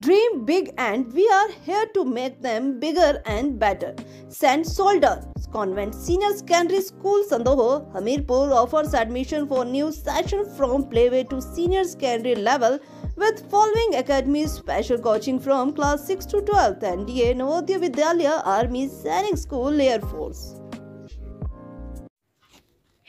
Dream big and we are here to make them bigger and better. St. Soldier Convent Senior Secondary School Sandoho, Hamirpur offers admission for new session from playway to senior secondary level with following academies: special coaching from class 6 to 12th, NDA, Navodaya Vidyalaya, Army, Sainik School, Air Force.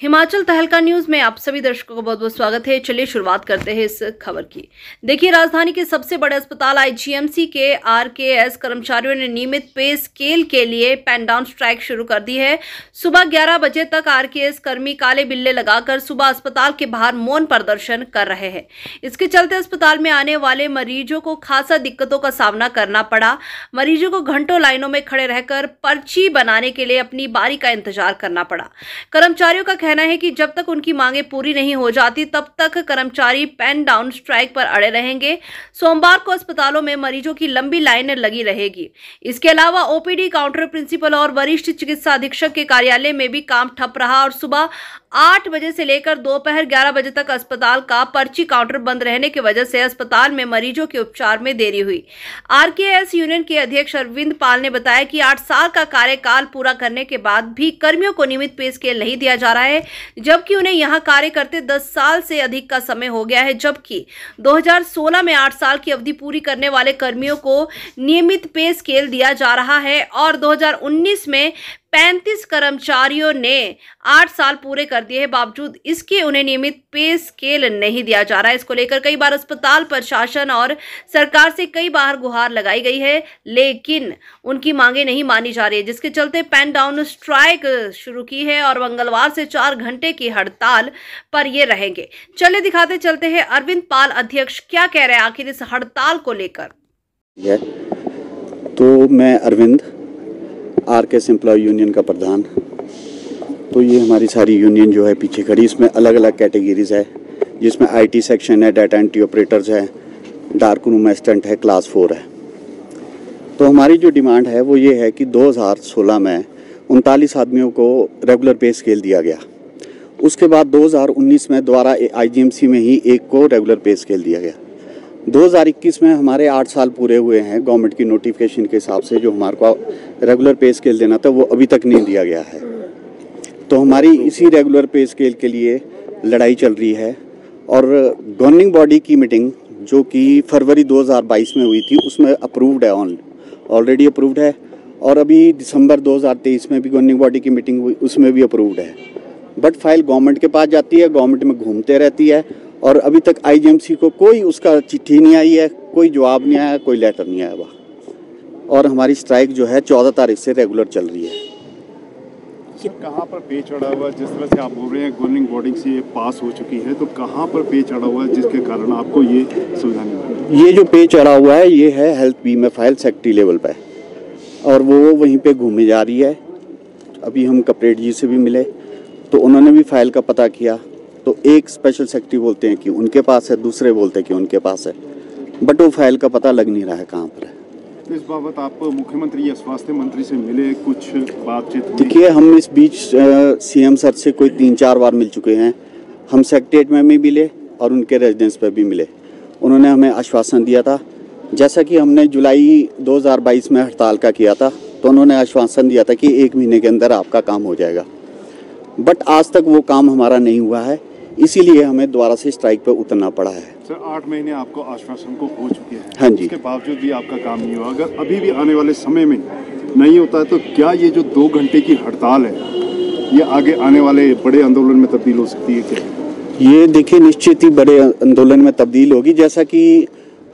Himachal तहलका news में आप सभी दर्शकों का बहुत बहुत स्वागत है। चलिए शुरुआत करते हैं इस खबर की। देखिए, राजधानी के सबसे बड़े अस्पताल आईजीएमसी के आरकेएस कर्मचारियों ने नियमित पे स्केल के लिए पेन डाउन स्ट्राइक शुरू कर दी है। सुबह 11 बजे तक आरकेएस कर्मी काले बिल्ले लगाकर सुबह अस्पताल के बाहर मौन प्रदर्शन कर रहे हैं। इसके चलते अस्पताल में आने वाले मरीजों को खासा दिक्कतों का सामना करना पड़ा। मरीजों को घंटों लाइनों में खड़े रहकर पर्ची बनाने के लिए अपनी बारी का इंतजार करना पड़ा। कर्मचारियों का कहना है कि जब तक उनकी मांगे पूरी नहीं हो जाती तब तक कर्मचारी पेन डाउन स्ट्राइक पर अड़े रहेंगे। सोमवार को अस्पतालों में मरीजों की लंबी लाइन लगी रहेगी। इसके अलावा ओपीडी, काउंटर प्रिंसिपल और वरिष्ठ चिकित्सा अधीक्षक के कार्यालय में भी काम ठप रहा और सुबह 8 बजे से लेकर दोपहर 11 बजे तक अस्पताल का पर्ची काउंटर बंद रहने की वजह से अस्पताल में मरीजों के उपचार में देरी हुई। आरकेएस यूनियन के अध्यक्ष अरविंद पाल ने बताया कि 8 साल का कार्यकाल पूरा करने के बाद भी कर्मियों को नियमित पे स्केल नहीं दिया जा रहा है, जबकि उन्हें यहां कार्य करते 10 साल से अधिक का समय हो गया है। जबकि 2016 में 8 साल की अवधि पूरी करने वाले कर्मियों को नियमित पे स्केल दिया जा रहा है और 2019 में 35 कर्मचारियों ने 8 साल पूरे कर दिए हैं, बावजूद इसके उन्हें नियमित पे स्केल नहीं दिया जा रहा है। इसको लेकर कई बार अस्पताल प्रशासन और सरकार से कई बार गुहार लगाई गई है, लेकिन उनकी मांगे नहीं मानी जा रही है, जिसके चलते पेन डाउन स्ट्राइक शुरू की है और मंगलवार से 4 घंटे की हड़ताल पर ये रहेंगे। चलिए दिखाते चलते हैं अरविंद पाल अध्यक्ष क्या कह रहे हैं आखिर इस हड़ताल को लेकर। तो मैं अरविंद, आरकेएस एम्प्लॉय यूनियन का प्रधान। तो ये हमारी सारी यूनियन जो है पीछे खड़ी, इसमें अलग अलग कैटेगरीज है, जिसमें आईटी सेक्शन है, डाटा एंट्री ऑपरेटर्स है, डार्क रूम असिस्टेंट है, क्लास 4 है। तो हमारी जो डिमांड है वो ये है कि 2016 में 39 आदमियों को रेगुलर पे स्केल दिया गया। उसके बाद 2019 में दोबारा आईजीएमसी में ही एक को रेगुलर पे स्केल दिया गया। 2021 में हमारे 8 साल पूरे हुए हैं। गवर्नमेंट की नोटिफिकेशन के हिसाब से जो हमारे को रेगुलर पे स्केल देना था वो अभी तक नहीं दिया गया है। तो हमारी इसी रेगुलर पे स्केल के लिए लड़ाई चल रही है और गवर्निंग बॉडी की मीटिंग जो कि फरवरी 2022 में हुई थी उसमें अप्रूव्ड है, ऑलरेडी अप्रूव्ड है। और अभी दिसंबर 2023 में भी गवर्निंग बॉडी की मीटिंग हुई, उसमें भी अप्रूव्ड है। बट फाइल गवर्नमेंट के पास जाती है, गवर्नमेंट में घूमते रहती है और अभी तक आईजीएमसी को कोई उसका चिट्ठी नहीं आई है, कोई जवाब नहीं आया, कोई लेटर नहीं आया हुआ। और हमारी स्ट्राइक जो है 14 तारीख से रेगुलर चल रही है। सर, कहाँ पर पे चढ़ा हुआ है? जिस तरह से आप बोल रहे हैं गवर्निंग बॉडी से ये पास हो चुकी है, तो कहाँ पर पे चढ़ा हुआ है जिसके कारण आपको ये सुविधा नहीं मिल रही? ये जो पे चढ़ा हुआ है ये है हेल्थ बीमा फाइल सेक्रेटरी लेवल पर और वो वहीं पे घूमे जा रही है। अभी हम कपरेट जी से भी मिले तो उन्होंने भी फाइल का पता किया, तो एक स्पेशल सेक्रेटरी बोलते हैं कि उनके पास है, दूसरे बोलते हैं कि उनके पास है, बट वो फाइल का पता लग नहीं रहा है कहाँ पर है। तो इस बाबत आप मुख्यमंत्री या स्वास्थ्य मंत्री से मिले, कुछ बातचीत? देखिए, हम इस बीच सीएम सर से कोई 3-4 बार मिल चुके हैं। हम सेक्रेटरीट में भी मिले और उनके रेजिडेंस पर भी मिले। उन्होंने हमें आश्वासन दिया था, जैसा कि हमने जुलाई 2022 में हड़ताल का किया था, तो उन्होंने आश्वासन दिया था कि 1 महीने के अंदर आपका काम हो जाएगा। बट आज तक वो काम हमारा नहीं हुआ है, इसीलिए हमें दोबारा से स्ट्राइक पर उतरना पड़ा है। सर, 8 महीने आपको आश्वासन को हो चुके हैं। हाँ जी। उसके बावजूद भी आपका काम नहीं हुआ। अगर अभी भी आने वाले समय में नहीं होता है तो क्या ये जो 2 घंटे की हड़ताल है ये आगे आने वाले बड़े आंदोलन में तब्दील हो सकती है क्या? ये देखिए, निश्चित ही बड़े आंदोलन में तब्दील होगी। जैसा कि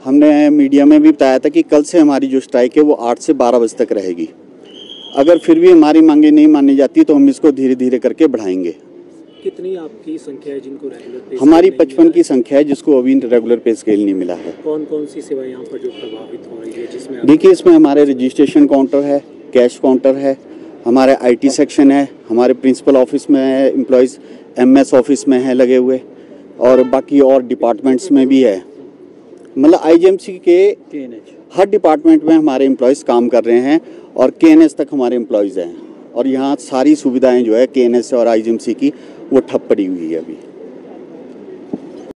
हमने मीडिया में भी बताया था कि कल से हमारी जो स्ट्राइक है वो 8 से 12 बजे तक रहेगी। अगर फिर भी हमारी मांगे नहीं मानी जाती तो हम इसको धीरे धीरे करके बढ़ाएंगे। कितनी आपकी संख्या है जिनको रेगुलर पे? हमारी 55 की संख्या है जिसको अभी रेगुलर पे स्केल नहीं मिला है। कौन कौन सी सेवा यहाँ पर जो प्रभावित हो रही है जिसमें? देखिए, इसमें हमारे रजिस्ट्रेशन काउंटर है, कैश काउंटर है, हमारे आईटी सेक्शन है, हमारे प्रिंसिपल ऑफिस में है एम्प्लॉयज़, एमएस ऑफिस में है लगे हुए, और बाकी और डिपार्टमेंट्स में भी है। मतलब आईजीएमसी के हर डिपार्टमेंट में हमारे एम्प्लॉयज़ काम कर रहे हैं और केएनएस तक हमारे एम्प्लॉयज़ हैं। और यहाँ सारी सुविधाएं जो है केएनएस और आईजीएमसी की वो ठप पड़ी हुई है अभी।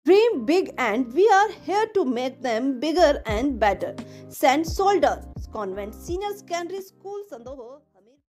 Dream big and we are here to make them bigger and better. St. Solders Convent Senior Secondary School, Sandoho.